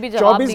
24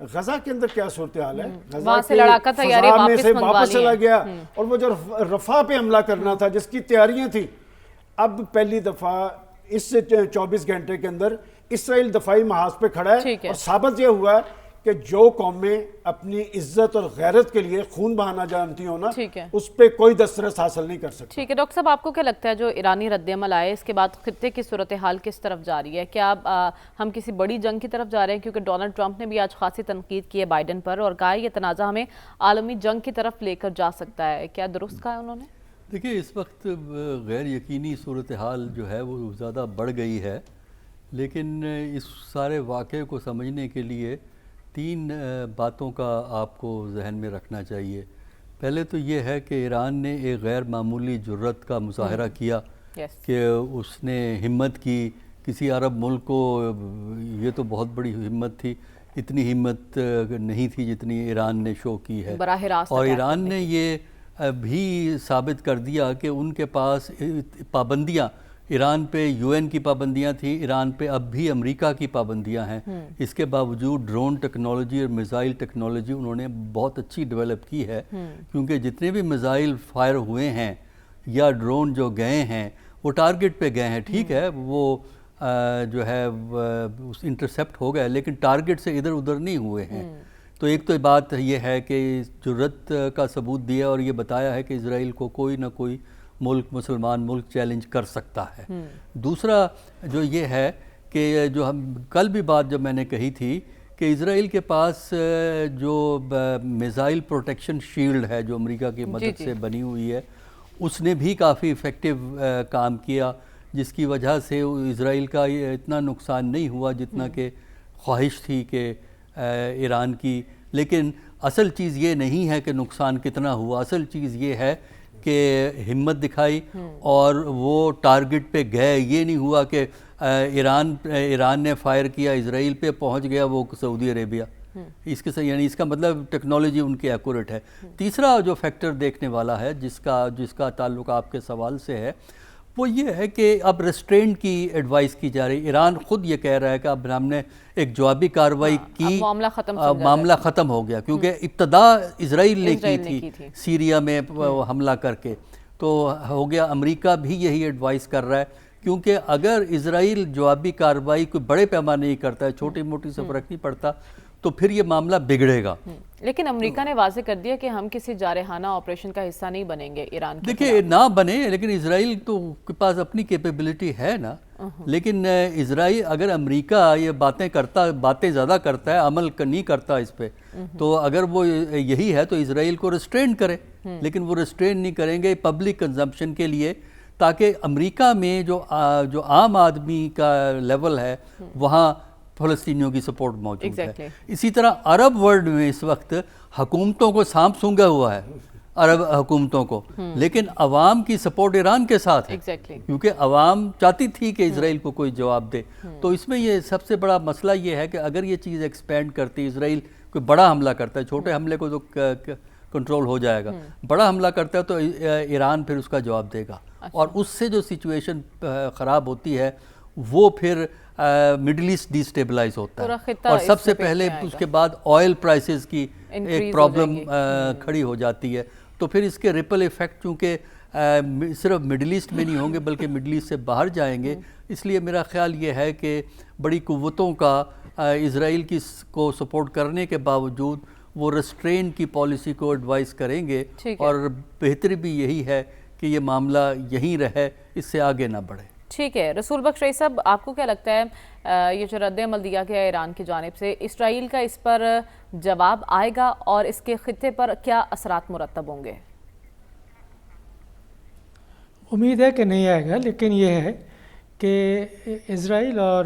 غزہ کے اندر کیا صورتحال ہے؟ وہاں سے لڑاکا تیاری واپس چلا گیا، اور وہ جو رفح پہ حملہ کرنا تھا جس کی تیاریاں تھیں، اب پہلی دفعہ اس 24 گھنٹے کے اندر اسرائیل دفاعی محاذ پہ کھڑا ہے، اور ثابت یہ ہوا ہے کہ جو قومیں اپنی عزت اور غیرت کے لیے خون بہانا جانتی ہوں نا، اس پہ کوئی دسترس حاصل نہیں کر سکتا۔ ٹھیک ہے ڈاکٹر صاحب، آپ کو کیا لگتا ہے جو ایرانی رد عمل آئے اس کے بعد خطے کی صورتحال کس طرف جا رہی ہے؟ کیا ہم کسی بڑی جنگ کی طرف جا رہے ہیں؟ کیونکہ ڈونلڈ ٹرمپ نے بھی آج خاصی تنقید کی ہے بائیڈن پر، اور کہا یہ تنازع ہمیں عالمی جنگ کی طرف لے کر جا سکتا ہے، کیا درست کہا ہے انہوں نے؟ دیکھیے، اس وقت غیر یقینی صورتحال جو ہے وہ زیادہ بڑھ گئی ہے، لیکن اس سارے واقعے کو سمجھنے کے لیے 3 باتوں کا آپ کو ذہن میں رکھنا چاہیے۔ پہلے تو یہ ہے کہ ایران نے ایک غیر معمولی جرأت کا مظاہرہ کیا کہ اس نے ہمت کی، کسی عرب ملک کو یہ تو بہت بڑی ہمت تھی، اتنی ہمت نہیں تھی جتنی ایران نے شو کی ہے، اور ایران نے یہ بھی ثابت کر دیا کہ ان کے پاس پابندیاں، ایران پہ UN کی پابندیاں تھیں، ایران پہ اب بھی امریکہ کی پابندیاں ہیں، اس کے باوجود ڈرون ٹیکنالوجی اور میزائل ٹیکنالوجی انہوں نے بہت اچھی ڈیولپ کی ہے، کیونکہ جتنے بھی میزائل فائر ہوئے ہیں یا ڈرون جو گئے ہیں وہ ٹارگٹ پہ گئے ہیں، ٹھیک ہے وہ جو ہے انٹرسیپٹ ہو گئے، لیکن ٹارگٹ سے ادھر ادھر نہیں ہوئے ہیں۔ تو ایک تو بات یہ ہے کہ جرأت کا ثبوت دیا اور یہ بتایا ہے کہ اسرائیل کو کوئی نہ کوئی ملک، مسلمان ملک چیلنج کر سکتا ہے۔ دوسرا جو یہ ہے کہ جو ہم کل بھی بات جب میں نے کہی تھی کہ اسرائیل کے پاس جو میزائل پروٹیکشن شیلڈ ہے جو امریکہ کی مدد سے بنی ہوئی ہے، اس نے بھی کافی ایفیکٹو کام کیا، جس کی وجہ سے اسرائیل کا اتنا نقصان نہیں ہوا جتنا کہ خواہش تھی کہ ایران کی۔ لیکن اصل چیز یہ نہیں ہے کہ نقصان کتنا ہوا، اصل چیز یہ ہے کہ ہمت دکھائی اور وہ ٹارگٹ پہ گئے۔ یہ نہیں ہوا کہ ایران نے فائر کیا، اسرائیل پہ پہنچ گیا وہ سعودی عربیہ، اس کے یعنی اس کا مطلب ٹیکنالوجی ان کی ایکوریٹ ہے۔ تیسرا جو فیکٹر دیکھنے والا ہے جس کا تعلق آپ کے سوال سے ہے، وہ یہ ہے کہ اب ریسٹرینٹ کی ایڈوائس کی جا رہی۔ ایران خود یہ کہہ رہا ہے کہ اب ہم نے ایک جوابی کارروائی کی، معاملہ ختم ہو گیا، کیونکہ ابتدا اسرائیل نے کی تھی سیریا میں حملہ کر کے، تو ہو گیا۔ امریکہ بھی یہی ایڈوائس کر رہا ہے، کیونکہ اگر اسرائیل جوابی کارروائی کوئی بڑے پیمانے نہیں کرتا ہے، چھوٹی موٹی سے فرق نہیں پڑتا، تو پھر یہ معاملہ بگڑے گا۔ لیکن امریکہ نے واضح کر دیا کہ ہم کسی جارحانہ آپریشن کا حصہ نہیں بنیں گے ایران کے۔ دیکھیں نہ بنے، لیکن اسرائیل تو کے پاس اپنی کیپیبلٹی ہے نا، لیکن اسرائیل اگر امریکہ یہ باتیں زیادہ کرتا ہے، عمل نہیں کرتا اس پہ، تو اگر وہ یہی ہے تو اسرائیل کو ریسٹرین کرے، لیکن وہ ریسٹرین نہیں کریں گے پبلک کنزمپشن کے لیے، تاکہ امریکہ میں جو عام آدمی کا لیول ہے وہاں فلسطینیوں کی سپورٹ موجود ہے۔ اسی طرح عرب ورلڈ میں اس وقت حکومتوں کو سانپ سونگا ہوا ہے، عرب حکومتوں کو، لیکن عوام کی سپورٹ ایران کے ساتھ ہے، کیونکہ عوام چاہتی تھی کہ اسرائیل کو کوئی جواب دے۔ تو اس میں یہ سب سے بڑا مسئلہ یہ ہے کہ اگر یہ چیز ایکسپینڈ کرتی، اسرائیل کوئی بڑا حملہ کرتا ہے، چھوٹے حملے کو تو کنٹرول ہو جائے گا، بڑا حملہ کرتا ہے تو ایران پھر اس کا جواب دے گا، اور اس سے جو سچویشن خراب ہوتی ہے وہ پھر مڈل ایسٹ ڈی سٹیبلائز ہوتا ہے، اور سب سے پہلے اس کے بعد آئل پرائسز کی ایک پرابلم کھڑی ہو جاتی ہے۔ تو پھر اس کے ریپل ایفیکٹ چونکہ صرف مڈل ایسٹ میں نہیں ہوں گے بلکہ مڈل ایسٹ سے باہر جائیں گے، اس لیے میرا خیال یہ ہے کہ بڑی قوتوں کا اسرائیل کو سپورٹ کرنے کے باوجود وہ ریسٹرین کی پالیسی کو ایڈوائز کریں گے، اور بہتری بھی یہی ہے کہ یہ معاملہ یہیں رہے، اس سے آگے نہ بڑھے۔ ٹھیک ہے رسول بخش رئیس صاحب، آپ کو کیا لگتا ہے یہ جو رد عمل دیا گیا ایران کی جانب سے، اسرائیل کا اس پر جواب آئے گا اور اس کے خطے پر کیا اثرات مرتب ہوں گے؟ امید ہے کہ نہیں آئے گا، لیکن یہ ہے کہ اسرائیل اور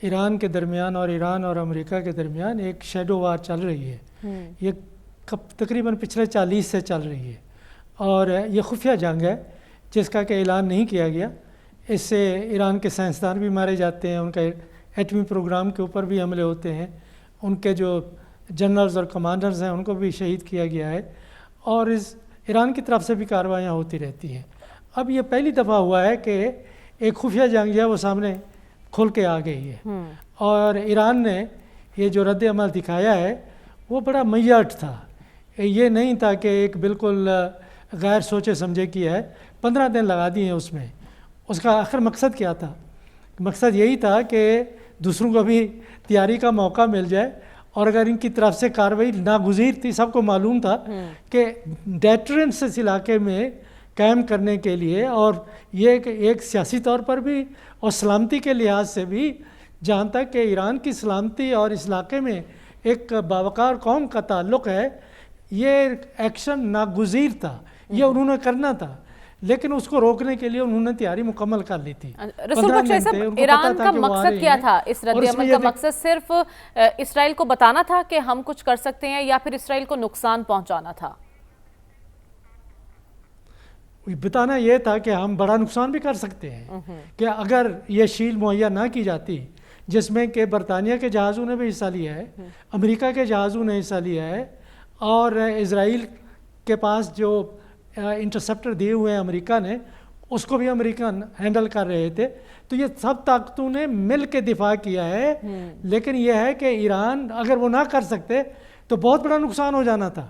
ایران کے درمیان اور ایران اور امریکہ کے درمیان ایک شیڈو وار چل رہی ہے، یہ تقریباً پچھلے 40 سے چل رہی ہے، اور یہ خفیہ جنگ ہے جس کا کہ اعلان نہیں کیا گیا۔ اس سے ایران کے سائنسدان بھی مارے جاتے ہیں، ان کا ایٹمی پروگرام کے اوپر بھی حملے ہوتے ہیں، ان کے جو جنرلز اور کمانڈرز ہیں ان کو بھی شہید کیا گیا ہے، اور اس ایران کی طرف سے بھی کارروائیاں ہوتی رہتی ہیں۔ اب یہ پہلی دفعہ ہوا ہے کہ ایک خفیہ جنگ جو ہے وہ سامنے کھل کے آ گئی ہے، اور ایران نے یہ جو رد عمل دکھایا ہے وہ بڑا میٹ تھا. یہ نہیں تھا کہ ایک بالکل غیر سوچے سمجھے کیا ہے. 15 دن لگا دیے ہیں اس میں. اس کا آخر مقصد کیا تھا؟ مقصد یہی تھا کہ دوسروں کو بھی تیاری کا موقع مل جائے, اور اگر ان کی طرف سے کارروائی ناگزیر تھی, سب کو معلوم تھا کہ ڈیٹرنس اس علاقے میں قائم کرنے کے لیے, اور یہ ایک سیاسی طور پر بھی اور سلامتی کے لحاظ سے بھی, جہاں تک کہ ایران کی سلامتی اور اس علاقے میں ایک باوقار قوم کا تعلق ہے, یہ ایکشن ناگزیر تھا, یہ انہوں نے کرنا تھا. لیکن اس کو روکنے کے لیے انہوں نے تیاری مکمل کر لی تھی. رسول بخش صاحب, ایران کا مقصد کیا تھا اس رد عمل کا؟ مقصد صرف اسرائیل کو بتانا تھا کہ ہم کچھ کر سکتے ہیں, یا پھر اسرائیل کو نقصان پہنچانا تھا؟ بتانا یہ تھا کہ ہم بڑا نقصان بھی کر سکتے ہیں, کہ اگر یہ شیل مہیا نہ کی جاتی, جس میں کہ برطانیہ کے جہازوں نے بھی حصہ لیا ہے, امریکہ کے جہازوں نے حصہ لیا ہے, اور اسرائیل کے پاس جو انٹرسپٹر دیے ہوئے ہیں امریکہ نے, اس کو بھی امریکہ ہینڈل کر رہے تھے. تو یہ سب طاقتوں نے مل کے دفاع کیا ہے. لیکن یہ ہے کہ ایران اگر وہ نہ کر سکتے تو بہت بڑا نقصان ہو جانا تھا,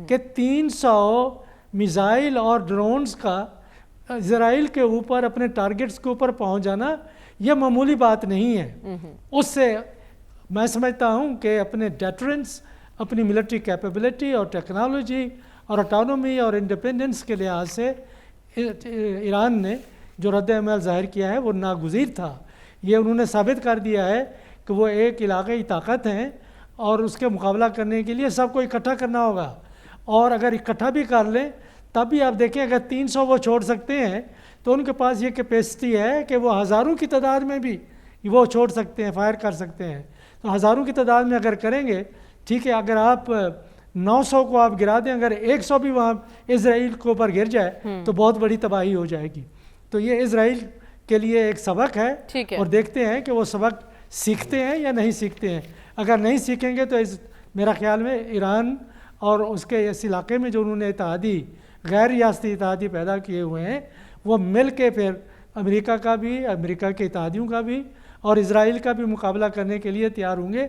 کہ 300 میزائل اور ڈرونز کا اسرائیل کے اوپر, اپنے ٹارگٹس کے اوپر پہنچ جانا یہ معمولی بات نہیں ہے. اس سے میں سمجھتا ہوں کہ اپنے ڈیٹرنس, اپنی ملٹری کیپیبلٹی اور ٹیکنالوجی اور اٹانومی اور انڈیپینڈنس کے لحاظ سے ایران نے جو رد عمل ظاہر کیا ہے وہ ناگزیر تھا. یہ انہوں نے ثابت کر دیا ہے کہ وہ ایک علاقائی طاقت ہیں, اور اس کے مقابلہ کرنے کے لیے سب کو اکٹھا کرنا ہوگا. اور اگر اکٹھا بھی کر لیں تب بھی آپ دیکھیں, اگر 300 وہ چھوڑ سکتے ہیں تو ان کے پاس یہ کیپیسٹی ہے کہ وہ ہزاروں کی تعداد میں بھی وہ چھوڑ سکتے ہیں, فائر کر سکتے ہیں. تو ہزاروں کی تعداد میں اگر کریں گے, ٹھیک ہے, اگر آپ 900 کو آپ گرا دیں, اگر 100 بھی وہاں اسرائیل کے اوپر گر جائے تو بہت بڑی تباہی ہو جائے گی. تو یہ اسرائیل کے لیے ایک سبق ہے, اور دیکھتے ہیں کہ وہ سبق سیکھتے ہیں یا نہیں سیکھتے ہیں. اگر نہیں سیکھیں گے تو میرا خیال میں ایران اور اس کے اس علاقے میں جو انہوں نے اتحادی, غیر ریاستی اتحادی پیدا کیے ہوئے ہیں, وہ مل کے پھر امریکہ کا بھی, امریکہ کے اتحادیوں کا بھی اور اسرائیل کا بھی مقابلہ کرنے کے لیے تیار ہوں گے.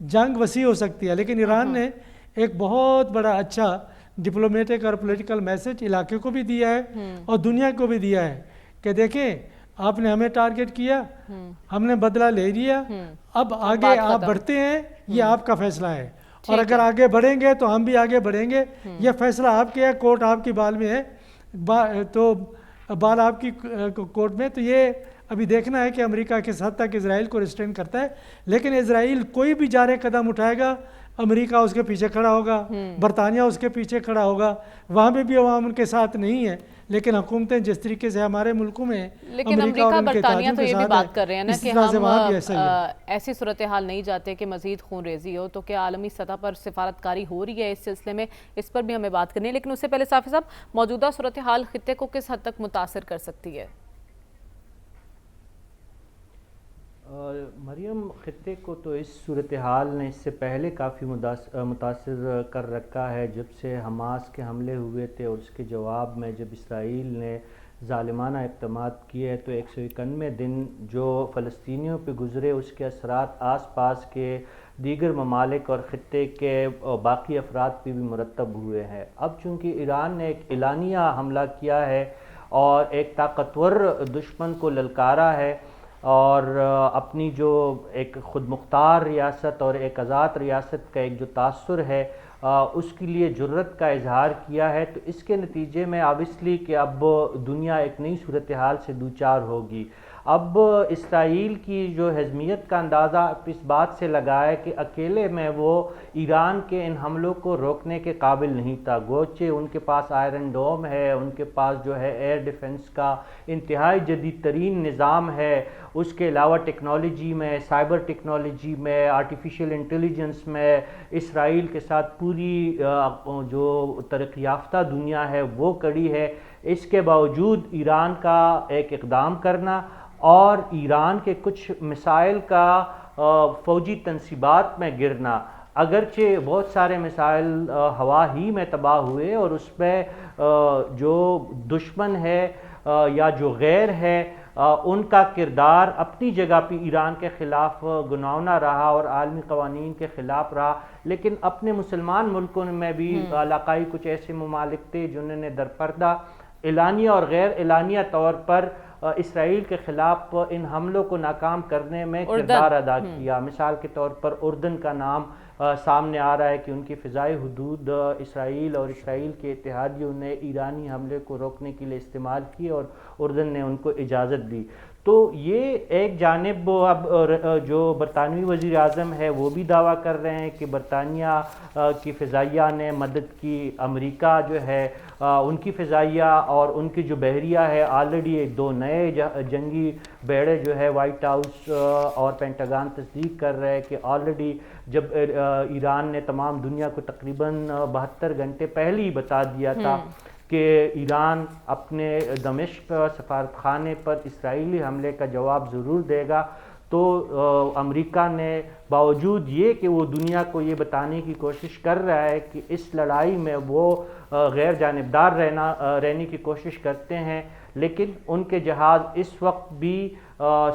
جنگ وسیع ہو سکتی ہے, لیکن ایران نے ایک بہت بڑا اچھا ڈپلومیٹک اور پولیٹیکل میسج علاقے کو بھی دیا ہے اور دنیا کو بھی دیا ہے کہ دیکھیں آپ نے ہمیں ٹارگٹ کیا, ہم نے بدلہ لے لیا, اب آگے آپ بڑھتے ہیں, یہ آپ کا فیصلہ ہے, اور اگر آگے بڑھیں گے تو ہم بھی آگے بڑھیں گے. یہ فیصلہ آپ کے ہے, کورٹ آپ کی بال میں ہے, تو بال آپ کی کورٹ میں. تو یہ ابھی دیکھنا ہے کہ امریکہ کس حد تک اسرائیل کو ریسٹرین کرتا ہے. لیکن اسرائیل کوئی بھی جارح قدم اٹھائے گا, امریکہ اس کے پیچھے کھڑا ہوگا, برطانیہ اس کے پیچھے کھڑا ہوگا. وہاں پہ بھی عوام ان کے ساتھ نہیں ہے, لیکن حکومتیں جس طریقے سے ہمارے ملکوں میں, لیکن امریکہ برطانیہ تو یہ بھی بات کر رہے ہیں نا کہ ہم ایسی صورتحال نہیں جاتے کہ مزید خون ریزی ہو. تو کیا عالمی سطح پر سفارتکاری ہو رہی ہے اس سلسلے میں؟ اس پر بھی ہمیں بات کرنی ہے. لیکن اس سے پہلے صافی صاحب, موجودہ صورتحال خطے کو کس حد تک متاثر کر سکتی ہے؟ مریم, خطے کو تو اس صورتحال نے اس سے پہلے کافی متاثر کر رکھا ہے. جب سے حماس کے حملے ہوئے تھے اور اس کے جواب میں جب اسرائیل نے ظالمانہ اقدامات کیے, تو 191 دن جو فلسطینیوں پہ گزرے, اس کے اثرات آس پاس کے دیگر ممالک اور خطے کے باقی افراد پہ بھی مرتب ہوئے ہیں. اب چونکہ ایران نے ایک اعلانیہ حملہ کیا ہے اور ایک طاقتور دشمن کو للکارا ہے, اور اپنی جو ایک خود مختار ریاست اور ایک آزاد ریاست کا ایک جو تاثر ہے اس کے لیے جرت کا اظہار کیا ہے, تو اس کے نتیجے میں آبویسلی کہ اب دنیا ایک نئی صورتحال سے دوچار ہوگی. اب اسرائیل کی جو ہضمیت کا اندازہ اس بات سے لگایا کہ اکیلے میں وہ ایران کے ان حملوں کو روکنے کے قابل نہیں تھا. گوچہ ان کے پاس آئرن ڈوم ہے, ان کے پاس جو ہے ایئر ڈیفنس کا انتہائی جدید ترین نظام ہے, اس کے علاوہ ٹیکنالوجی میں, سائبر ٹیکنالوجی میں, آرٹیفیشل انٹیلیجنس میں اسرائیل کے ساتھ پوری جو ترقی یافتہ دنیا ہے وہ کڑی ہے. اس کے باوجود ایران کا ایک اقدام کرنا اور ایران کے کچھ مسائل کا فوجی تنصیبات میں گرنا, اگرچہ بہت سارے مسائل ہوا ہی میں تباہ ہوئے اور اس میں جو دشمن ہے یا جو غیر ہے ان کا کردار اپنی جگہ پہ ایران کے خلاف گناہنا رہا اور عالمی قوانین کے خلاف رہا، لیکن اپنے مسلمان ملکوں میں بھی علاقائی کچھ ایسے ممالک تھے جنہوں نے درپردہ اعلانیہ اور غیر اعلانیہ طور پر اسرائیل کے خلاف ان حملوں کو ناکام کرنے میں کردار ادا کیا۔ مثال کے طور پر اردن کا نام سامنے آ رہا ہے کہ ان کی فضائی حدود اسرائیل اور اسرائیل کے اتحادیوں نے ایرانی حملے کو روکنے کے لیے استعمال کی اور اردن نے ان کو اجازت دی۔ تو یہ ایک جانب اب جو برطانوی وزیر اعظم ہے وہ بھی دعویٰ کر رہے ہیں کہ برطانیہ کی فضائیہ نے مدد کی، امریکہ جو ہے ان کی فضائیہ اور ان کی جو بحریہ ہے آلریڈی 2 نئے جنگی بیڑے جو ہے وائٹ ہاؤس اور پینٹاگان تصدیق کر رہے ہیں کہ آلریڈی جب ایران نے تمام دنیا کو تقریباً 72 گھنٹے پہلے ہی بتا دیا تھا کہ ایران اپنے دمشق سفارت خانے پر اسرائیلی حملے کا جواب ضرور دے گا، تو امریکہ نے باوجود یہ کہ وہ دنیا کو یہ بتانے کی کوشش کر رہا ہے کہ اس لڑائی میں وہ غیر جانبدار رہنے کی کوشش کرتے ہیں، لیکن ان کے جہاز اس وقت بھی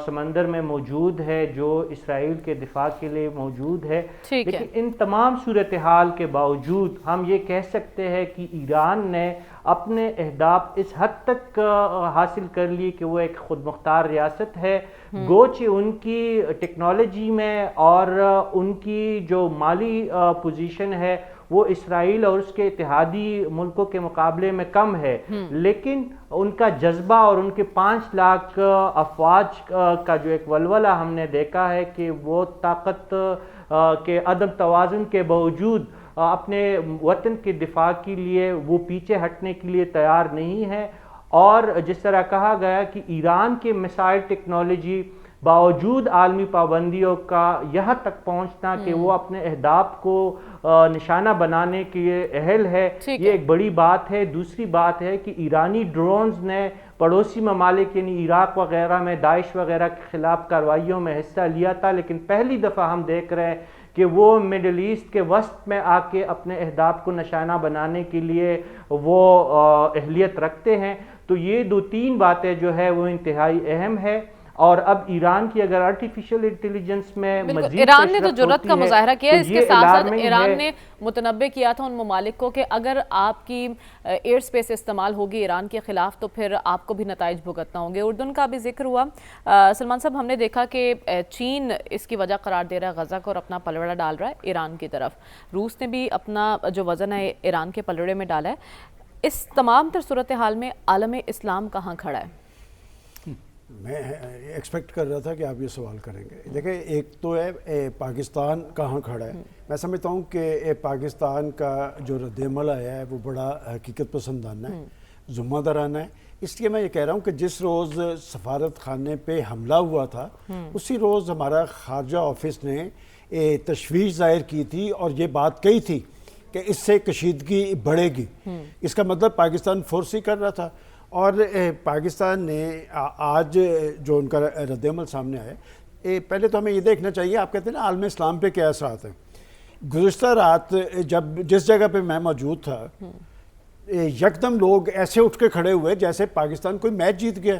سمندر میں موجود ہے جو اسرائیل کے دفاع کے لیے موجود ہے۔ لیکن ان تمام صورتحال کے باوجود ہم یہ کہہ سکتے ہیں کہ ایران نے اپنے اہداف اس حد تک حاصل کر لی کہ وہ ایک خود مختار ریاست ہے، گوچہ ان کی ٹیکنالوجی میں اور ان کی جو مالی پوزیشن ہے وہ اسرائیل اور اس کے اتحادی ملکوں کے مقابلے میں کم ہے، لیکن ان کا جذبہ اور ان کے 5 لاکھ افواج کا جو ایک ولولہ ہم نے دیکھا ہے کہ وہ طاقت کے عدم توازن کے باوجود اپنے وطن کے دفاع کے لیے وہ پیچھے ہٹنے کے لیے تیار نہیں ہے، اور جس طرح کہا گیا کہ ایران کے میسائل ٹیکنالوجی باوجود عالمی پابندیوں کا یہاں تک پہنچنا کہ وہ اپنے اہداف کو نشانہ بنانے کے اہل ہے، یہ ایک بڑی بات ہے۔ دوسری بات ہے کہ ایرانی ڈرونز نے پڑوسی ممالک یعنی عراق وغیرہ میں داعش وغیرہ کے خلاف کارروائیوں میں حصہ لیا تھا، لیکن پہلی دفعہ ہم دیکھ رہے ہیں کہ وہ مڈل ایسٹ کے وسط میں آ کے اپنے اہداف کو نشانہ بنانے کے لیے وہ اہلیت رکھتے ہیں۔ تو یہ 2-3 باتیں جو ہے وہ انتہائی اہم ہے، اور اب ایران کی اگر آرٹیفیشل انٹیلیجنس میں مزید ایران نے تو جرأت کا مظاہرہ کیا ہے، اس کے ساتھ ساتھ ایران نے متنبع کیا تھا ان ممالک کو کہ اگر آپ کی ایئر سپیس استعمال ہوگی ایران کے خلاف تو پھر آپ کو بھی نتائج بھگتنا ہوں گے۔ اردن کا بھی ذکر ہوا۔ سلمان صاحب، ہم نے دیکھا کہ چین اس کی وجہ قرار دے رہا ہے غزہ کو اور اپنا پلڑا ڈال رہا ہے ایران کی طرف، روس نے بھی اپنا جو وزن ہے ایران کے پلڑے میں ڈالا ہے۔ اس تمام تر صورتحال میں عالم اسلام کہاں کھڑا ہے؟ میں ایکسپیکٹ کر رہا تھا کہ آپ یہ سوال کریں گے۔ دیکھیں، ایک تو ہے پاکستان کہاں کھڑا ہے۔ میں سمجھتا ہوں کہ پاکستان کا جو رد عمل آیا ہے وہ بڑا حقیقت پسندانہ ہے، ذمہ دارانہ ہے۔ اس لیے میں یہ کہہ رہا ہوں کہ جس روز سفارت خانے پہ حملہ ہوا تھا اسی روز ہمارا خارجہ آفس نے تشویش ظاہر کی تھی اور یہ بات کہی تھی کہ اس سے کشیدگی بڑھے گی۔ اس کا مطلب پاکستان فورس ہی کر رہا تھا، اور پاکستان نے آج جو ان کا رد عمل سامنے آیا، پہلے تو ہمیں یہ دیکھنا چاہیے، آپ کہتے ہیں نا عالم اسلام پہ کیا اثرات ہیں۔ گزشتہ رات جس جگہ پہ میں موجود تھا، یکدم لوگ ایسے اٹھ کے کھڑے ہوئے جیسے پاکستان کوئی میچ جیت گیا۔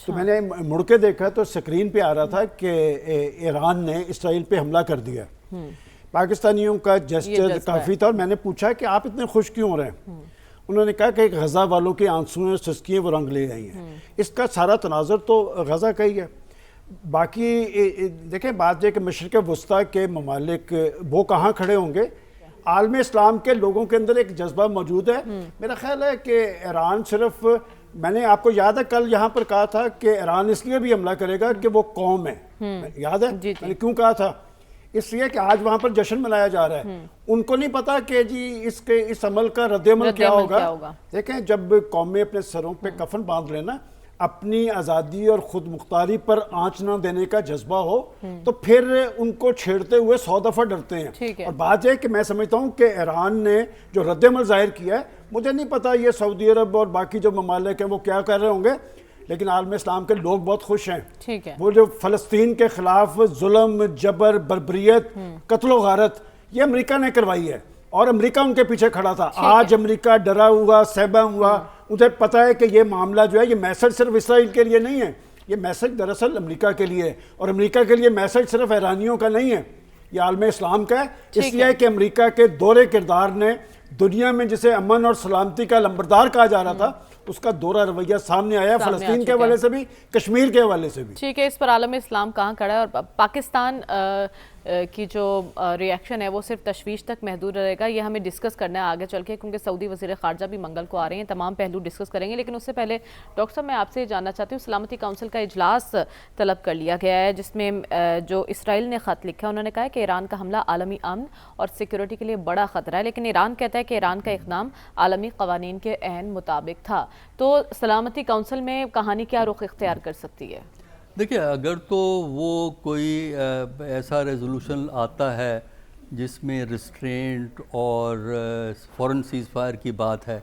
تو میں نے مڑ کے دیکھا تو سکرین پہ آ رہا تھا کہ ایران نے اسرائیل پہ حملہ کر دیا۔ پاکستانیوں کا جسچر کافی تھا، اور میں نے پوچھا کہ آپ اتنے خوش کیوں ہو رہے ہیں؟ انہوں نے کہا کہ غزہ والوں کے آنسویں اور سسکیاں وہ رنگ لے آئی ہیں۔ اس کا سارا تناظر تو غزہ کا ہی ہے۔ باقی دیکھیں، بات یہ کہ مشرق وسطیٰ کے ممالک وہ کہاں کھڑے ہوں گے۔ عالم اسلام کے لوگوں کے اندر ایک جذبہ موجود ہے۔ میرا خیال ہے کہ ایران صرف، میں نے آپ کو یاد ہے کل یہاں پر کہا تھا کہ ایران اس لیے بھی حملہ کرے گا کہ وہ قوم ہے، یاد ہے میں نے کیوں کہا تھا؟ اس لیے کہ آج وہاں پر جشن منایا جا رہا ہے، ان کو نہیں پتا کہ جی اس عمل کا رد عمل کیا ہوگا۔ دیکھیں، جب قومیں اپنے سروں پہ کفن باندھ لینا، اپنی آزادی اور خود مختاری پر آنچ نہ دینے کا جذبہ ہو، تو پھر ان کو چھیڑتے ہوئے 100 دفعہ ڈرتے ہیں۔ اور بات یہ کہ میں سمجھتا ہوں کہ ایران نے جو رد عمل ظاہر کیا ہے، مجھے نہیں پتا یہ سعودی عرب اور باقی جو ممالک ہیں وہ کیا کر رہے ہوں گے، لیکن عالم اسلام کے لوگ بہت خوش ہیں۔ وہ جو فلسطین کے خلاف ظلم، جبر، بربریت، قتل و غارت، یہ امریکہ نے کروائی ہے، اور امریکہ ان کے پیچھے کھڑا تھا۔ آج امریکہ ڈرا ہوا، سہما ہوا، مجھے پتا ہے کہ یہ معاملہ جو ہے یہ میسج صرف اسرائیل کے لیے نہیں ہے، یہ میسج دراصل امریکہ کے لیے ہے، اور امریکہ کے لیے میسج صرف ایرانیوں کا نہیں ہے، یہ عالم اسلام کا ہے، اس لیے کہ امریکہ کے دور کردار نے دنیا میں جسے امن اور سلامتی کا لمبردار کہا جا رہا تھا، اس کا دورہ رویہ سامنے آیا، فلسطین کے حوالے سے بھی، کشمیر کے حوالے سے بھی۔ ٹھیک ہے، اس پر عالم اسلام کہاں کھڑا ہے، اور پاکستان کی جو ریاکشن ہے وہ صرف تشویش تک محدود رہے گا، یہ ہمیں ڈسکس کرنا ہے آگے چل کے، کیونکہ سعودی وزیر خارجہ بھی منگل کو آ رہے ہیں، تمام پہلو ڈسکس کریں گے۔ لیکن اس سے پہلے ڈاکٹر صاحب میں آپ سے جاننا چاہتی ہوں، سلامتی کونسل کا اجلاس طلب کر لیا گیا ہے، جس میں جو اسرائیل نے خط لکھا ہے، انہوں نے کہا ہے کہ ایران کا حملہ عالمی امن اور سیکیورٹی کے لیے بڑا خطرہ ہے، لیکن ایران کہتا ہے کہ ایران کا اقدام عالمی قوانین کے عین مطابق تھا۔ تو سلامتی کونسل میں کہانی کیا رخ اختیار کر سکتی ہے؟ دیکھیں، اگر تو وہ کوئی ایسا ریزولوشن آتا ہے جس میں ریسٹرینٹ اور فوراً سیز فائر کی بات ہے،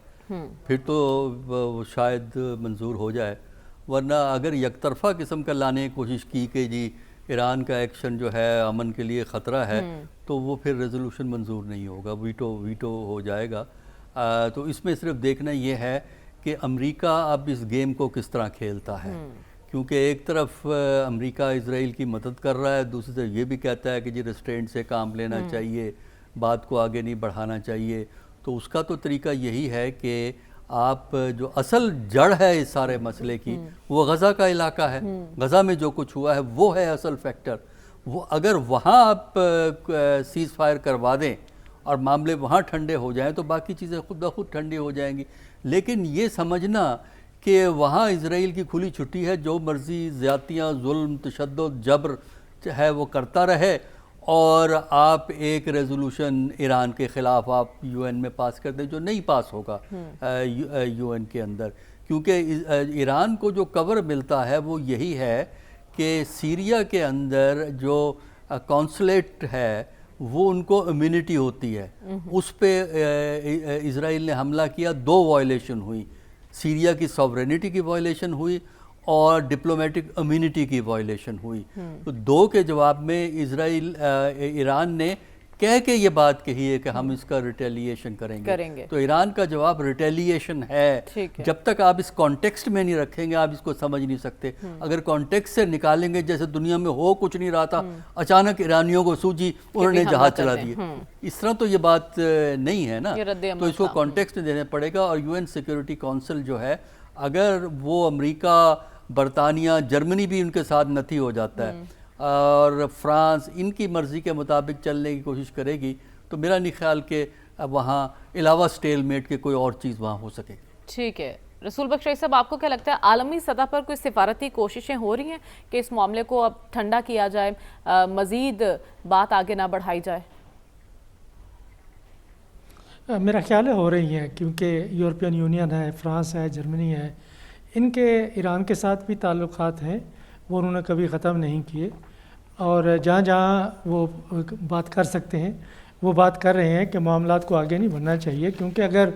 پھر تو شاید منظور ہو جائے، ورنہ اگر یک طرفہ قسم کا لانے کی کوشش کی کہ جی ایران کا ایکشن جو ہے امن کے لیے خطرہ ہے، تو وہ پھر ریزولوشن منظور نہیں ہوگا، ویٹو ہو جائے گا۔ تو اس میں صرف دیکھنا یہ ہے کہ امریکہ اب اس گیم کو کس طرح کھیلتا ہے، کیونکہ ایک طرف امریکہ اسرائیل کی مدد کر رہا ہے، دوسری طرف یہ بھی کہتا ہے کہ جی ریسٹرینٹ سے کام لینا چاہیے، بات کو آگے نہیں بڑھانا چاہیے۔ تو اس کا تو طریقہ یہی ہے کہ آپ جو اصل جڑ ہے اس سارے مسئلے کی، وہ غزہ کا علاقہ ہے، غزہ میں جو کچھ ہوا ہے وہ ہے اصل فیکٹر۔ وہ اگر وہاں آپ سیز فائر کروا دیں اور معاملے وہاں ٹھنڈے ہو جائیں تو باقی چیزیں خود بخود ٹھنڈی ہو جائیں گی۔ لیکن یہ سمجھنا کہ وہاں اسرائیل کی کھلی چھٹی ہے، جو مرضی زیادتیاں، ظلم، تشدد، جبر ہے وہ کرتا رہے، اور آپ ایک ریزولوشن ایران کے خلاف آپ یو این میں پاس کر دیں، جو نہیں پاس ہوگا یو این کے اندر، کیونکہ ایران کو جو کور ملتا ہے وہ یہی ہے کہ سیریا کے اندر جو کونسلیٹ ہے وہ ان کو امیونٹی ہوتی ہے، اس پہ اسرائیل نے حملہ کیا، 2 وائلیشن ہوئی، سیریا کی سوورینٹی کی وائلیشن ہوئی اور ڈپلومیٹک امیونٹی کی وائلیشن ہوئی۔ تو 2 کے جواب میں ایران نے کہہ کے یہ بات کہی ہے کہ ہم اس کا ریٹیلیشن کریں گے۔ تو ایران کا جواب ریٹیلیشن ہے۔ جب تک آپ اس کانٹیکسٹ میں نہیں رکھیں گے آپ اس کو سمجھ نہیں سکتے۔ اگر کانٹیکسٹ سے نکالیں گے، جیسے دنیا میں ہو کچھ نہیں رہا تھا، اچانک ایرانیوں کو سوجی انہوں نے جہاز چلا دیے، اس طرح تو یہ بات نہیں ہے نا۔ تو اس کو کانٹیکسٹ دینا پڑے گا، اور یو این سیکیورٹی کونسل جو ہے، اگر وہ امریکہ، برطانیہ، جرمنی بھی ان کے ساتھ نتھی ہو جاتا ہے اور فرانس ان کی مرضی کے مطابق چلنے کی کوشش کرے گی، تو میرا نہیں خیال کہ اب وہاں علاوہ سٹیل میٹ کے کوئی اور چیز وہاں ہو سکے گی۔ ٹھیک ہے، رسول بخش رئیس صاحب، آپ کو کیا لگتا ہے عالمی سطح پر کوئی سفارتی کوششیں ہو رہی ہیں کہ اس معاملے کو اب ٹھنڈا کیا جائے، مزید بات آگے نہ بڑھائی جائے؟ میرا خیال ہے ہو رہی ہیں، کیونکہ یورپین یونین ہے، فرانس ہے، جرمنی ہے، ان کے ایران کے ساتھ بھی تعلقات ہیں، وہ انہوں نے کبھی ختم نہیں کیے، اور جہاں جہاں وہ بات کر سکتے ہیں وہ بات کر رہے ہیں کہ معاملات کو آگے نہیں بڑھنا چاہیے، کیونکہ اگر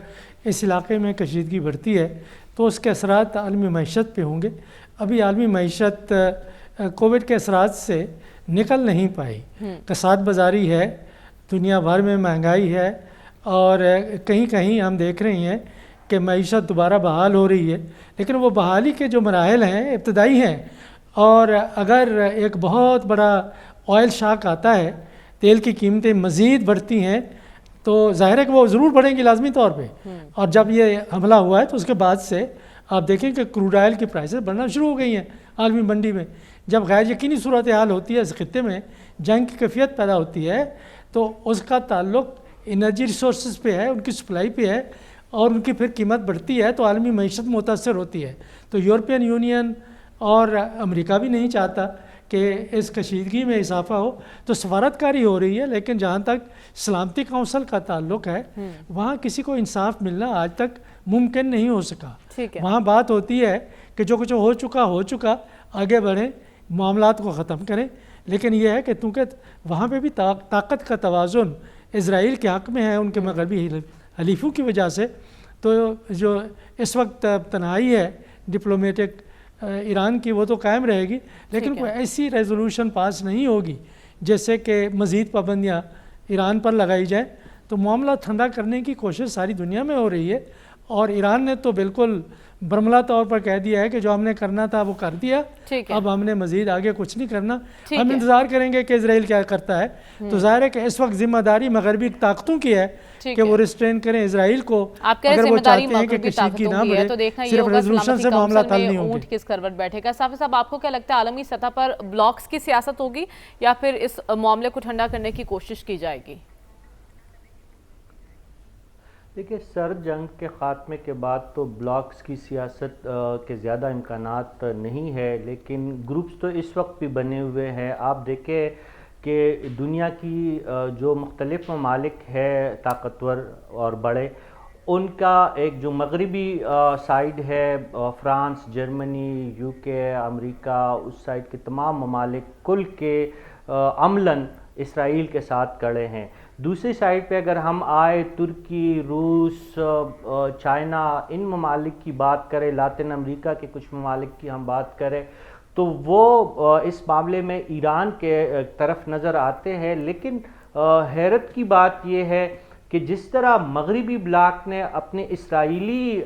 اس علاقے میں کشیدگی بڑھتی ہے تو اس کے اثرات عالمی معیشت پہ ہوں گے۔ ابھی عالمی معیشت کووڈ کے اثرات سے نکل نہیں پائی، کساد بازاری ہے، دنیا بھر میں مہنگائی ہے، اور کہیں کہیں ہم دیکھ رہے ہیں کہ معیشت دوبارہ بحال ہو رہی ہے، لیکن وہ بحالی کے جو مراحل ہیں ابتدائی ہیں، اور اگر ایک بہت بڑا آئل شاک آتا ہے، تیل کی قیمتیں مزید بڑھتی ہیں، تو ظاہر ہے کہ وہ ضرور بڑھیں گی لازمی طور پہ، اور جب یہ حملہ ہوا ہے تو اس کے بعد سے آپ دیکھیں کہ کروڈ آئل کی پرائسز بڑھنا شروع ہو گئی ہیں عالمی منڈی میں۔ جب غیر یقینی صورتحال ہوتی ہے اس خطے میں، جنگ کی کیفیت پیدا ہوتی ہے، تو اس کا تعلق انرجی ریسورسز پہ ہے، ان کی سپلائی پہ ہے، اور ان کی پھر قیمت بڑھتی ہے تو عالمی معیشت متاثر ہوتی ہے۔ تو یورپین یونین اور امریکہ بھی نہیں چاہتا کہ اس کشیدگی میں اضافہ ہو، تو سفارتکاری ہو رہی ہے، لیکن جہاں تک سلامتی کونسل کا تعلق ہے وہاں کسی کو انصاف ملنا آج تک ممکن نہیں ہو سکا۔ وہاں بات ہوتی ہے کہ جو کچھ ہو چکا آگے بڑھیں، معاملات کو ختم کریں، لیکن یہ ہے کہ چونکہ وہاں پہ بھی طاقت کا توازن اسرائیل کے حق میں ہے ان کے مغربی حلیفوں کی وجہ سے، تو جو اس وقت تنہائی ہے ڈپلومیٹک ایران کی وہ تو قائم رہے گی، لیکن کوئی ایسی ریزولوشن پاس نہیں ہوگی جیسے کہ مزید پابندیاں ایران پر لگائی جائیں۔ تو معاملہ ٹھنڈا کرنے کی کوشش ساری دنیا میں ہو رہی ہے، اور ایران نے تو بالکل برملا طور پر کہہ دیا ہے کہ جو ہم نے کرنا تھا وہ کر دیا، اب ہم نے مزید آگے کچھ نہیں کرنا، ہم انتظار کریں گے کہ اسرائیل کیا کرتا ہے۔ تو ظاہر ہے کہ اس وقت ذمہ داری مغربی طاقتوں کی ہے کہ وہ ریسٹرین کریں اسرائیل کو، اگر وہ چاہتے ہیں کہ کشیدگی نہ بڑھے، صرف ریزولوشن سے معاملہ حل نہیں ہوگا۔ اونٹ کس کروٹ بیٹھے گا؟ صافی صاحب، آپ کو کیا لگتا ہے عالمی سطح پر بلاکس کی سیاست ہوگی یا پھر اس معاملے کو ٹھنڈا کرنے کی کوشش کی جائے گی؟ دیکھیے، سرد جنگ کے خاتمے کے بعد تو بلاکس کی سیاست کے زیادہ امکانات نہیں ہے، لیکن گروپس تو اس وقت بھی بنے ہوئے ہیں۔ آپ دیکھیں کہ دنیا کی جو مختلف ممالک ہے طاقتور اور بڑے، ان کا ایک جو مغربی سائیڈ ہے، فرانس، جرمنی، یو کے، امریکہ، اس سائیڈ کے تمام ممالک کل کے عملاً اسرائیل کے ساتھ کھڑے ہیں۔ دوسری سائیڈ پہ اگر ہم آئے ترکی، روس، چائنا، ان ممالک کی بات کریں، لاطن امریکہ کے کچھ ممالک کی ہم بات کریں، تو وہ اس معاملے میں ایران کے طرف نظر آتے ہیں۔ لیکن حیرت کی بات یہ ہے کہ جس طرح مغربی بلاک نے اپنے اسرائیلی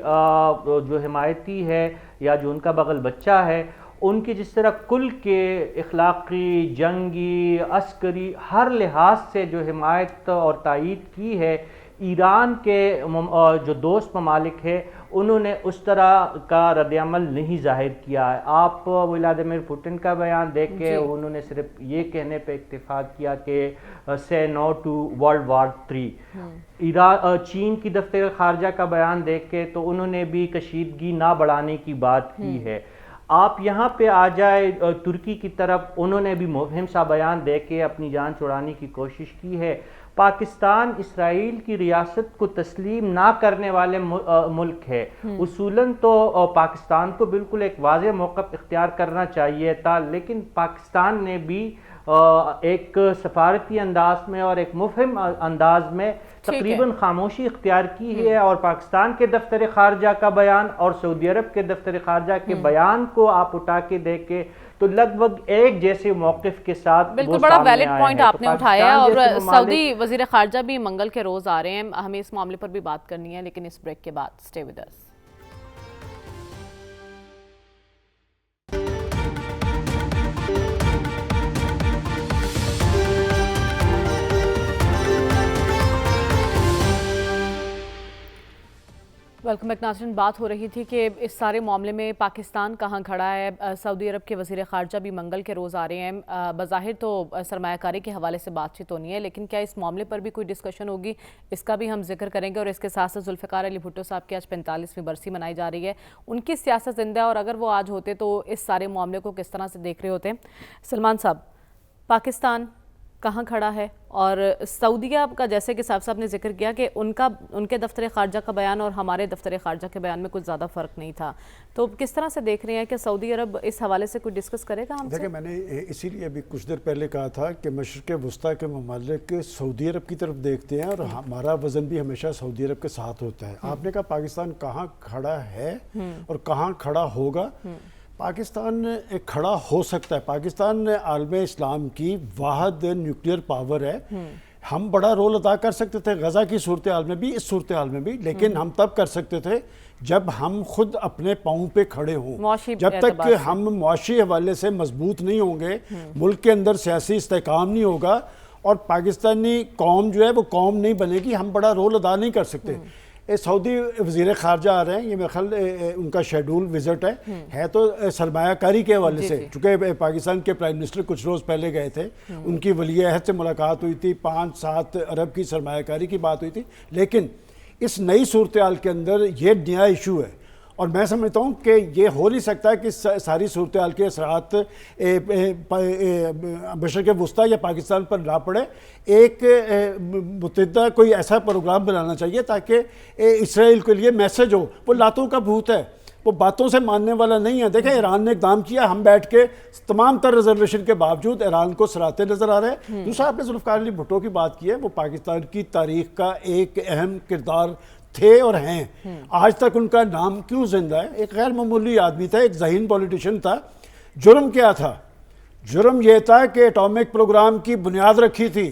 جو حمایتی ہے یا جو ان کا بغل بچہ ہے، ان کی جس طرح کل کے اخلاقی، جنگی، عسکری ہر لحاظ سے جو حمایت اور تائید کی ہے، ایران کے جو دوست ممالک ہیں انہوں نے اس طرح کا رد عمل نہیں ظاہر کیا ہے۔ آپ ولادیمیر پوٹن کا بیان دیکھ کے انہوں نے صرف یہ کہنے پہ اکتفا کیا کہ say no to World War III۔ چین کی دفتر خارجہ کا بیان دیکھ کے تو انہوں نے بھی کشیدگی نہ بڑھانے کی بات کی ہے۔ آپ یہاں پہ آ جائے ترکی کی طرف، انہوں نے بھی مبہم سا بیان دے کے اپنی جان چھڑانے کی کوشش کی ہے۔ پاکستان اسرائیل کی ریاست کو تسلیم نہ کرنے والے ملک ہے۔ اصولاً تو پاکستان کو بالکل ایک واضح موقف اختیار کرنا چاہیے تھا، لیکن پاکستان نے بھی ایک سفارتی انداز میں اور ایک مفہم انداز میں تقریباً خاموشی اختیار کی ہے، اور پاکستان کے دفتر خارجہ کا بیان اور سعودی عرب کے دفتر خارجہ کے بیان کو آپ اٹھا کے دیکھیں تو لگ بھگ ایک جیسے موقف کے ساتھ بالکل بڑا ویلڈ پوائنٹ آپ نے اٹھایا، اور سعودی وزیر خارجہ بھی منگل کے روز آ رہے ہیں، ہمیں اس معاملے پر بھی بات کرنی ہے، لیکن اس بریک کے بعد stay with us. Welcome back ناظرین، بات ہو رہی تھی کہ اس سارے معاملے میں پاکستان کہاں کھڑا ہے۔ سعودی عرب کے وزیر خارجہ بھی منگل کے روز آ رہے ہیں، بظاہر تو سرمایہ کاری کے حوالے سے بات چیت ہونی ہے، لیکن کیا اس معاملے پر بھی کوئی ڈسکشن ہوگی، اس کا بھی ہم ذکر کریں گے۔ اور اس کے ساتھ ساتھ ذوالفقار علی بھٹو صاحب کی آج 45ویں برسی منائی جا رہی ہے، ان کی سیاست زندہ ہے، اور اگر وہ آج ہوتے تو اس سارے معاملے کو کس طرح سے دیکھ رہے ہوتے۔ سلمان صاحب، پاکستان کہاں کھڑا ہے، اور سعودیہ کا جیسے کہ صاحب نے ذکر کیا کہ ان کے دفتر خارجہ کا بیان اور ہمارے دفتر خارجہ کے بیان میں کچھ زیادہ فرق نہیں تھا، تو کس طرح سے دیکھ رہے ہیں کہ سعودی عرب اس حوالے سے کوئی ڈسکس کرے گا ہم سے؟ دیکھیں، میں نے اسی لیے ابھی کچھ دیر پہلے کہا تھا کہ مشرق وسطیٰ کے ممالک سعودی عرب کی طرف دیکھتے ہیں، اور ہمارا وزن بھی ہمیشہ سعودی عرب کے ساتھ ہوتا ہے۔ آپ نے کہا پاکستان کہاں کھڑا ہے اور کہاں کھڑا ہوگا۔ پاکستان کھڑا ہو سکتا ہے، پاکستان عالم اسلام کی واحد نیوکلیئر پاور ہے۔ ہم بڑا رول ادا کر سکتے تھے غزہ کی صورتحال میں بھی، اس صورتحال میں بھی، لیکن ہم تب کر سکتے تھے جب ہم خود اپنے پاؤں پہ کھڑے ہوں۔ جب تک کہ ہم معاشی حوالے سے مضبوط نہیں ہوں گے، ملک کے اندر سیاسی استحکام نہیں ہوگا، اور پاکستانی قوم جو ہے وہ قوم نہیں بنے گی، ہم بڑا رول ادا نہیں کر سکتے۔ سعودی وزیر خارجہ آ رہے ہیں، یہ میرے خیال ان کا شیڈول وزٹ ہے تو سرمایہ کاری کے حوالے سے، چونکہ پاکستان کے پرائم منسٹر کچھ روز پہلے گئے تھے، ان کی ولی عہد سے ملاقات ہوئی تھی، 5-7 ارب کی سرمایہ کاری کی بات ہوئی تھی، لیکن اس نئی صورتحال کے اندر یہ نیا ایشو ہے، اور میں سمجھتا ہوں کہ یہ ہو نہیں سکتا کہ ساری صورتحال کے اثرات مشرق وسطیٰ یا پاکستان پر نہ پڑے۔ ایک متحدہ کوئی ایسا پروگرام بنانا چاہیے تاکہ اسرائیل کے لیے میسج ہو۔ وہ لاتوں کا بھوت ہے، وہ باتوں سے ماننے والا نہیں ہے۔ دیکھیں، ایران نے اقدام کیا، ہم بیٹھ کے تمام تر ریزرویشن کے باوجود ایران کو سراتے نظر آ رہے ہیں۔ دوسرا، آپ نے ذوالفقار علی بھٹو کی بات کی ہے، وہ پاکستان کی تاریخ کا ایک اہم کردار تھے اور ہیں۔ آج تک ان کا نام کیوں زندہ ہے؟ ایک غیر معمولی آدمی تھا، ایک ذہین پولیٹیشن تھا۔ جرم کیا تھا؟ جرم یہ تھا کہ اٹامک پروگرام کی بنیاد رکھی تھی۔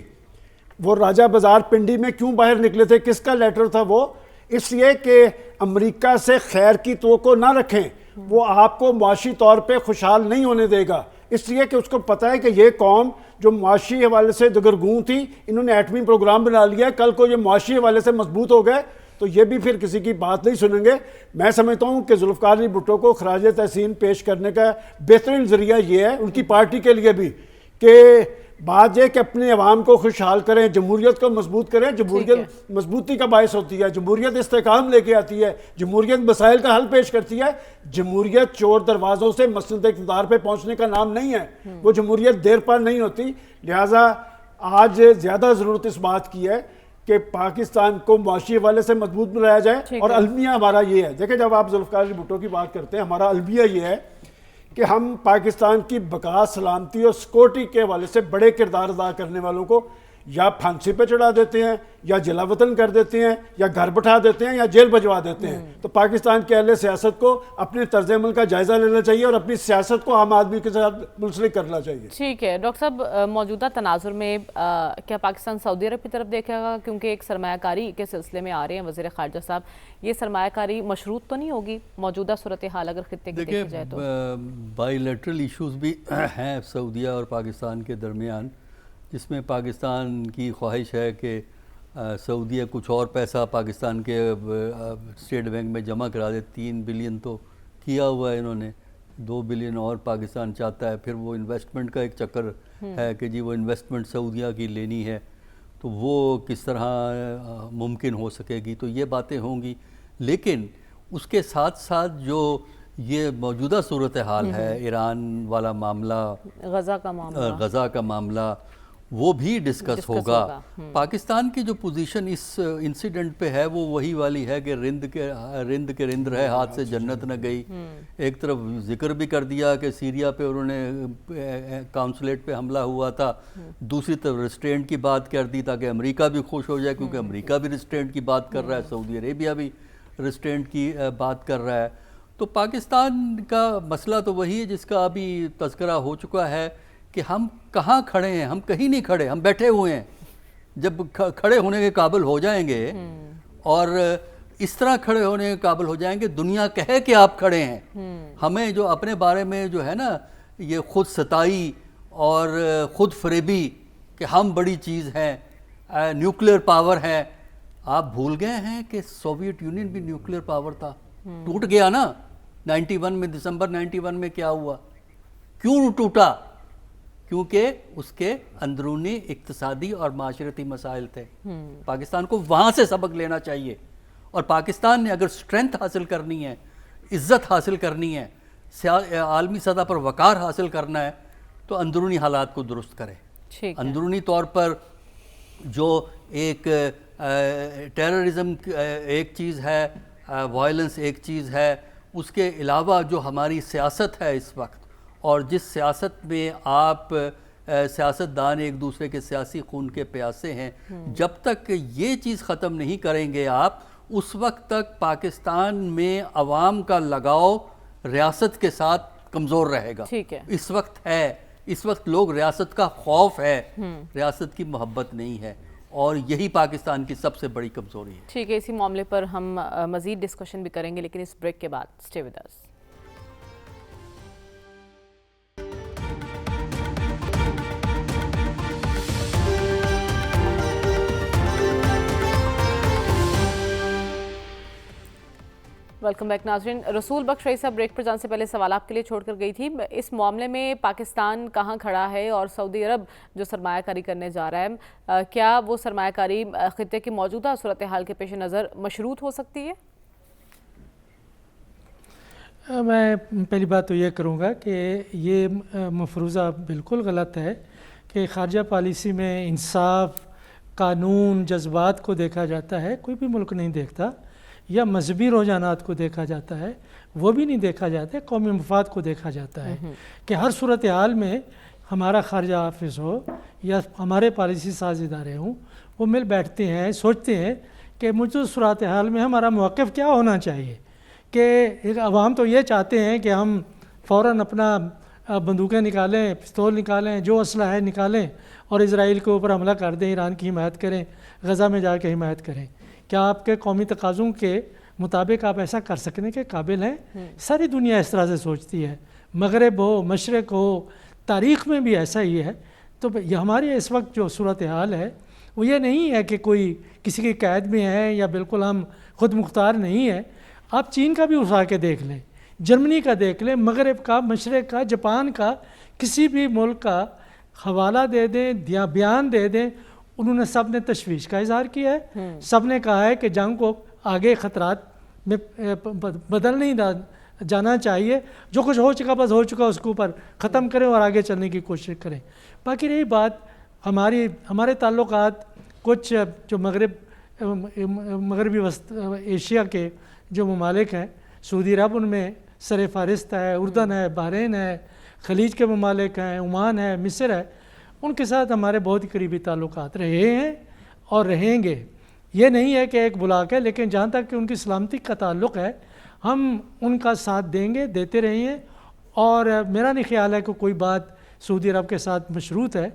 وہ راجہ بازار پنڈی میں کیوں باہر نکلے تھے؟ کس کا لیٹر تھا وہ؟ اس لیے کہ امریکہ سے خیر کی توقع نہ رکھیں، وہ آپ کو معاشی طور پہ خوشحال نہیں ہونے دے گا، اس لیے کہ اس کو پتہ ہے کہ یہ قوم جو معاشی حوالے سے دگرگوں تھی، انہوں نے ایٹمی پروگرام بنا لیا، کل کو یہ معاشی حوالے سے مضبوط ہو گئے تو یہ بھی پھر کسی کی بات نہیں سنیں گے۔ میں سمجھتا ہوں کہ ذوالفقار علی بھٹو کو خراج تحسین پیش کرنے کا بہترین ذریعہ یہ ہے، ان کی پارٹی کے لیے بھی، کہ بات یہ کہ اپنے عوام کو خوشحال کریں، جمہوریت کو مضبوط کریں۔ جمہوریت مضبوطی کا باعث ہوتی ہے، جمہوریت استحکام لے کے آتی ہے، جمہوریت مسائل کا حل پیش کرتی ہے۔ جمہوریت چور دروازوں سے مسند اقتدار پہ پہنچنے کا نام نہیں ہے، وہ جمہوریت دیر پا نہیں ہوتی۔ لہٰذا آج زیادہ ضرورت اس بات کی ہے کہ پاکستان کو معاشی حوالے سے مضبوط بنایا جائے، اور المیہ ہمارا یہ ہے۔ دیکھیں، جب آپ ذوالفقار علی بھٹو کی بات کرتے ہیں، ہمارا المیہ یہ ہے کہ ہم پاکستان کی بقا، سلامتی اور سیکورٹی کے حوالے سے بڑے کردار ادا کرنے والوں کو یا پھانسی پہ چڑھا دیتے ہیں، یا جلا وطن کر دیتے ہیں، یا گھر بٹھا دیتے ہیں، یا جیل بھجوا دیتے ہیں۔ تو پاکستان کے اہل سیاست کو اپنے طرز عمل کا جائزہ لینا چاہیے اور اپنی سیاست کو عام آدمی کے ساتھ منسلک کرنا چاہیے۔ ٹھیک ہے ڈاکٹر صاحب، موجودہ تناظر میں کیا پاکستان سعودی عرب کی طرف دیکھے گا؟ کیونکہ ایک سرمایہ کاری کے سلسلے میں آ رہے ہیں وزیر خارجہ صاحب، یہ سرمایہ کاری مشروط تو نہیں ہوگی موجودہ صورتحال اگر خطے کی دیکھی جائے تو؟ بائی لیٹرل ایشوز بھی ہیں سعودیہ اور پاکستان کے درمیان، جس میں پاکستان کی خواہش ہے کہ سعودیہ کچھ اور پیسہ پاکستان کے اسٹیٹ بینک میں جمع کرا دے۔ 3 بلین تو کیا ہوا ہے انہوں نے، 2 بلین اور پاکستان چاہتا ہے۔ پھر وہ انویسٹمنٹ کا ایک چکر ہے کہ جی وہ انویسٹمنٹ سعودیہ کی لینی ہے، تو وہ کس طرح ممکن ہو سکے گی، تو یہ باتیں ہوں گی۔ لیکن اس کے ساتھ ساتھ جو یہ موجودہ صورتحال ہے، ایران والا معاملہ، غزہ کا معاملہ، وہ بھی ڈسکس ہوگا۔ پاکستان کی جو پوزیشن اس انسیڈنٹ پہ ہے وہ وہی والی ہے کہ رند کے رند رہے، ہاتھ سے جنت نہ گئی۔ ایک طرف ذکر بھی کر دیا کہ سیریا پہ انہوں نے کونسلیٹ پہ حملہ ہوا تھا، دوسری طرف ریسٹرینٹ کی بات کر دی تاکہ امریکہ بھی خوش ہو جائے، کیونکہ امریکہ بھی ریسٹرینٹ کی بات کر رہا ہے، سعودی عربیہ بھی ریسٹرینٹ کی بات کر رہا ہے۔ تو پاکستان کا مسئلہ تو وہی ہے جس کا ابھی تذکرہ ہو چکا ہے کہ ہم کہاں کھڑے ہیں، ہم کہیں نہیں کھڑے، ہم بیٹھے ہوئے ہیں۔ جب کھڑے ہونے کے قابل ہو جائیں گے اور اس طرح کھڑے ہونے کے قابل ہو جائیں گے دنیا کہے کہ آپ کھڑے ہیں، ہمیں جو اپنے بارے میں جو ہے نا یہ خود ستائی اور خود فریبی کہ ہم بڑی چیز ہیں، نیوکلیر پاور ہے، آپ بھول گئے ہیں کہ سوویت یونین بھی نیوکلیر پاور تھا، ٹوٹ گیا نا 91 میں، دسمبر 91 میں کیا ہوا؟ کیوں ٹوٹا؟ کیونکہ اس کے اندرونی اقتصادی اور معاشرتی مسائل تھے۔ پاکستان کو وہاں سے سبق لینا چاہیے، اور پاکستان نے اگر سٹرینتھ حاصل کرنی ہے، عزت حاصل کرنی ہے، عالمی سطح پر وقار حاصل کرنا ہے، تو اندرونی حالات کو درست کرے۔ اندرونی طور پر جو ایک ٹیررزم ایک چیز ہے، وائلنس ایک چیز ہے، اس کے علاوہ جو ہماری سیاست ہے اس وقت، اور جس سیاست میں آپ سیاستدان ایک دوسرے کے سیاسی خون کے پیاسے ہیں، جب تک یہ چیز ختم نہیں کریں گے آپ، اس وقت تک پاکستان میں عوام کا لگاؤ ریاست کے ساتھ کمزور رہے گا۔ اس وقت ہے، اس وقت لوگ ریاست کا خوف ہے، ریاست کی محبت نہیں ہے، اور یہی پاکستان کی سب سے بڑی کمزوری ہے۔ ٹھیک ہے، اسی معاملے پر ہم مزید ڈسکشن بھی کریں گے، لیکن اس بریک کے بعد stay with us. Welcome back ناظرین۔ رسول بخش رئیس صاحب، بریک پر جانے سے پہلے سوال آپ کے لیے چھوڑ کر گئی تھی، اس معاملے میں پاکستان کہاں کھڑا ہے، اور سعودی عرب جو سرمایہ کاری کرنے جا رہا ہے، کیا وہ سرمایہ کاری خطے کی موجودہ صورتحال کے پیش نظر مشروط ہو سکتی ہے؟ میں پہلی بات تو یہ کروں گا کہ یہ مفروضہ بالکل غلط ہے کہ خارجہ پالیسی میں انصاف، قانون، جذبات کو دیکھا جاتا ہے، کوئی بھی ملک نہیں دیکھتا، یا مذہبی رجحانات کو دیکھا جاتا ہے، وہ بھی نہیں دیکھا جاتا ہے، قومی مفاد کو دیکھا جاتا ہے کہ ہر صورتحال میں ہمارا خارجہ آفس ہو یا ہمارے پالیسی ساز ادارے ہوں، وہ مل بیٹھتے ہیں، سوچتے ہیں کہ موجودہ صورتحال میں ہمارا موقف کیا ہونا چاہیے۔ کہ عوام تو یہ چاہتے ہیں کہ ہم فوراً اپنا بندوقیں نکالیں، پستول نکالیں، جو اسلحہ ہے نکالیں، اور اسرائیل کے اوپر حملہ کر دیں، ایران کی حمایت کریں، غزہ میں جا کے حمایت کریں۔ کیا آپ کے قومی تقاضوں کے مطابق آپ ایسا کر سکنے کے قابل ہیں؟ ساری دنیا اس طرح سے سوچتی ہے، مغرب ہو، مشرق ہو، تاریخ میں بھی ایسا ہی ہے. تو یہ ہماری اس وقت جو صورتحال ہے وہ یہ نہیں ہے کہ کوئی کسی کی قید میں ہے یا بالکل ہم خود مختار نہیں ہے. آپ چین کا بھی اٹھا کے دیکھ لیں، جرمنی کا دیکھ لیں، مغرب کا، مشرق کا، جاپان کا، کسی بھی ملک کا حوالہ دے دیں یا بیان دے دیں، انہوں نے سب نے تشویش کا اظہار کیا ہے. سب نے کہا ہے کہ جنگ کو آگے خطرات میں بدل نہیں جانا چاہیے، جو کچھ ہو چکا بس ہو چکا، اس کے اوپر ختم کریں اور آگے چلنے کی کوشش کریں. باقی رہی بات ہمارے تعلقات کچھ جو مغربی وسط ایشیا کے جو ممالک ہیں، سعودی عرب ان میں سر فہرست ہے، اردن ہے، بحرین ہے، خلیج کے ممالک ہیں، عمان ہے، مصر ہے. ان کے ساتھ ہمارے بہت ہی قریبی تعلقات رہے ہیں اور رہیں گے. یہ نہیں ہے کہ ایک بلاک ہے، لیکن جہاں تک کہ ان کی سلامتی کا تعلق ہے ہم ان کا ساتھ دیں گے، دیتے رہے ہیں. اور میرا نہیں خیال ہے کہ کوئی بات سعودی عرب کے ساتھ مشروط ہے.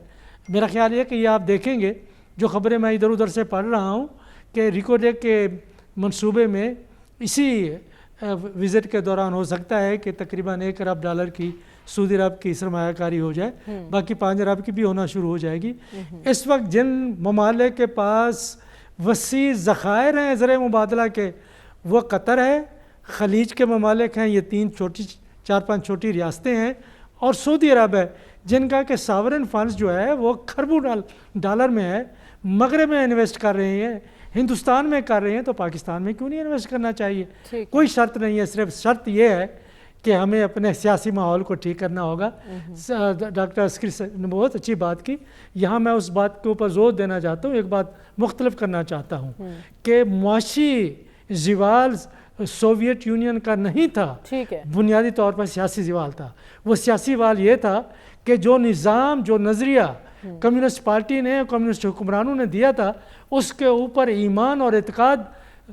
میرا خیال یہ کہ یہ آپ دیکھیں گے جو خبریں میں ادھر ادھر سے پڑھ رہا ہوں کہ ریکوڈیک کے منصوبے میں اسی وزٹ کے دوران ہو سکتا ہے کہ تقریباً $1 ارب کی سعودی عرب کی سرمایہ کاری ہو جائے، باقی 5 ارب کی بھی ہونا شروع ہو جائے گی. اس وقت جن ممالک کے پاس وسیع ذخائر ہیں زر مبادلہ کے، وہ قطر ہے، خلیج کے ممالک ہیں، یہ 4-5 چھوٹی ریاستیں ہیں، اور سعودی عرب ہے جن کا کہ ساورن فنڈز جو ہے وہ کھربوں ڈالر میں ہے، مغرب میں انویسٹ کر رہے ہیں، ہندوستان میں کر رہے ہیں، تو پاکستان میں کیوں نہیں انویسٹ کرنا چاہیے؟ کوئی شرط نہیں ہے، صرف شرط یہ ہے کہ ہمیں اپنے سیاسی ماحول کو ٹھیک کرنا ہوگا. ڈاکٹر عسکری نے بہت اچھی بات کی. یہاں میں اس بات کے اوپر زور دینا چاہتا ہوں، ایک بات مختلف کرنا چاہتا ہوں کہ معاشی زوال سوویت یونین کا نہیں تھا، بنیادی طور پر سیاسی زوال تھا. وہ سیاسی زوال یہ تھا کہ جو نظام، جو نظریہ کمیونسٹ پارٹی نے، کمیونسٹ حکمرانوں نے دیا تھا، اس کے اوپر ایمان اور اعتقاد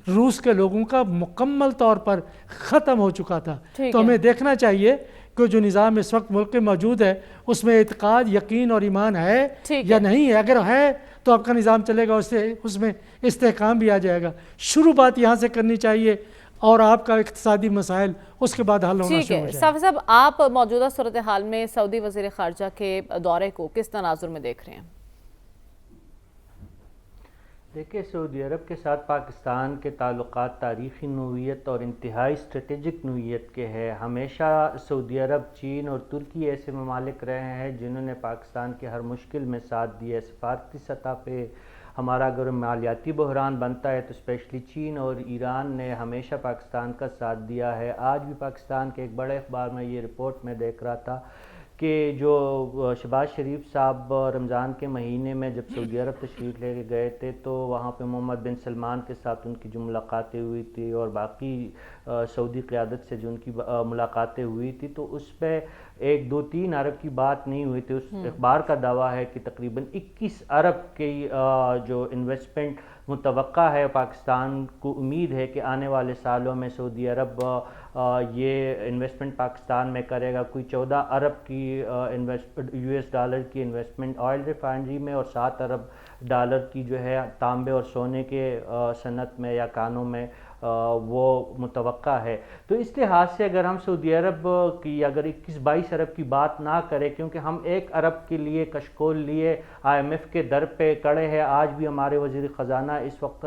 روس کے لوگوں کا مکمل طور پر ختم ہو چکا تھا. تو ہمیں دیکھنا چاہیے کہ جو نظام اس وقت ملک میں موجود ہے اس میں اعتقاد، یقین اور ایمان ہے یا نہیں ہے. اگر ہے تو آپ کا نظام چلے گا، اس میں استحکام بھی آ جائے گا. شروع بات یہاں سے کرنی چاہیے اور آپ کا اقتصادی مسائل اس کے بعد حل ہونا شروع ہو جائے. صافی صاحب، آپ موجودہ صورتحال میں سعودی وزیر خارجہ کے دورے کو کس تناظر میں دیکھ رہے ہیں؟ دیکھیں، سعودی عرب کے ساتھ پاکستان کے تعلقات تاریخی نوعیت اور انتہائی اسٹریٹجک نوعیت کے ہیں. ہمیشہ سعودی عرب، چین اور ترکی ایسے ممالک رہے ہیں جنہوں نے پاکستان کے ہر مشکل میں ساتھ دیا ہے. سفارتی سطح پہ ہمارا اگر مالیاتی بحران بنتا ہے تو اسپیشلی چین اور ایران نے ہمیشہ پاکستان کا ساتھ دیا ہے. آج بھی پاکستان کے ایک بڑے اخبار میں یہ رپورٹ میں دیکھ رہا تھا کہ جو شہباز شریف صاحب رمضان کے مہینے میں جب سعودی عرب تشریف لے کے گئے تھے تو وہاں پہ محمد بن سلمان کے ساتھ ان کی جو ملاقاتیں ہوئی تھی اور باقی سعودی قیادت سے جو ان کی ملاقاتیں ہوئی تھی، تو اس پہ 1-2-3 ارب کی بات نہیں ہوئی تھی. اس اخبار کا دعویٰ ہے کہ تقریباً 21 ارب کی جو انویسٹمنٹ متوقع ہے. پاکستان کو امید ہے کہ آنے والے سالوں میں سعودی عرب یہ انویسٹمنٹ پاکستان میں کرے گا. کوئی 14 ارب کی $US کی انویسٹمنٹ آئل ریفائنری میں اور $7 ارب کی جو ہے تانبے اور سونے کے صنعت میں یا کانوں میں وہ متوقع ہے. تو اس لحاظ سے اگر ہم سعودی عرب کی اگر 21-22 ارب کی بات نہ کریں، کیونکہ ہم 1 ارب کے لیے کشکول لیے IMF کے در پہ کڑے ہیں. آج بھی ہمارے وزیر خزانہ اس وقت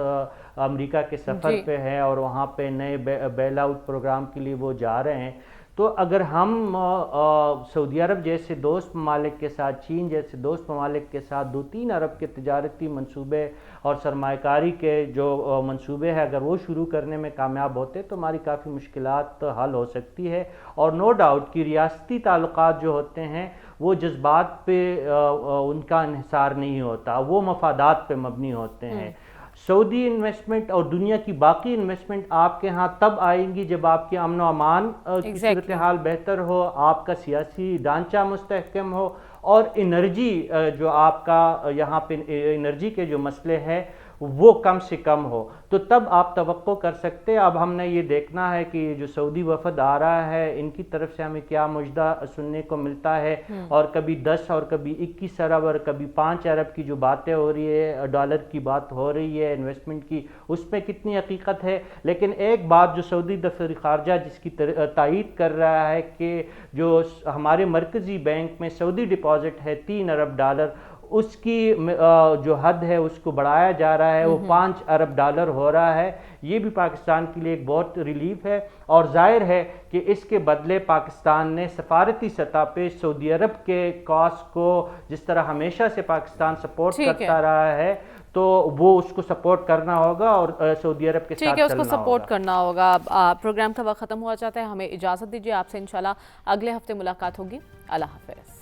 امریکہ کے سفر پہ ہیں اور وہاں پہ نئے بیل آؤٹ پروگرام کے لیے وہ جا رہے ہیں. تو اگر ہم سعودی عرب جیسے دوست ممالک کے ساتھ، چین جیسے دوست ممالک کے ساتھ 2-3 ارب کے تجارتی منصوبے اور سرمایہ کاری کے جو منصوبے ہیں اگر وہ شروع کرنے میں کامیاب ہوتے تو ہماری کافی مشکلات حل ہو سکتی ہے. اور نو ڈاؤٹ کہ ریاستی تعلقات جو ہوتے ہیں وہ جذبات پہ ان کا انحصار نہیں ہوتا، وہ مفادات پہ مبنی ہوتے ہیں. سعودی انویسٹمنٹ اور دنیا کی باقی انویسٹمنٹ آپ کے ہاں تب آئیں گی جب آپ کے امن و امان کی صورتحال بہتر ہو، آپ کا سیاسی ڈھانچہ مستحکم ہو، اور انرجی جو آپ کا یہاں پہ انرجی کے جو مسئلے ہیں وہ کم سے کم ہو، تو تب آپ توقع کر سکتے ہیں۔ اب ہم نے یہ دیکھنا ہے کہ جو سعودی وفد آ رہا ہے ان کی طرف سے ہمیں کیا مژدہ سننے کو ملتا ہے، اور کبھی 10 اور کبھی 21 ارب اور کبھی 5 ارب کی جو باتیں ہو رہی ہے، ڈالر کی بات ہو رہی ہے انویسٹمنٹ کی، اس میں کتنی حقیقت ہے۔ لیکن ایک بات جو سعودی دفتر خارجہ جس کی تائید کر رہا ہے کہ جو ہمارے مرکزی بینک میں سعودی ڈپازٹ ہے 3 ارب ڈالر، اس کی جو حد ہے اس کو بڑھایا جا رہا ہے، وہ 5 ارب ڈالر ہو رہا ہے۔ یہ بھی پاکستان کے لیے ایک بہت ریلیف ہے، اور ظاہر ہے کہ اس کے بدلے پاکستان نے سفارتی سطح پہ سعودی عرب کے کاز کو جس طرح ہمیشہ سے پاکستان سپورٹ کرتا رہا ہے، تو وہ اس کو سپورٹ کرنا ہوگا اور سعودی عرب کے ساتھ چلنا ہوگا۔ ٹھیک ہے، اس کو سپورٹ کرنا ہوگا۔ پروگرام کا وقت ختم ہوا جاتا ہے، ہمیں اجازت دیجیے، آپ سے انشاءاللہ اگلے ہفتے ملاقات ہوگی۔ اللہ حافظ۔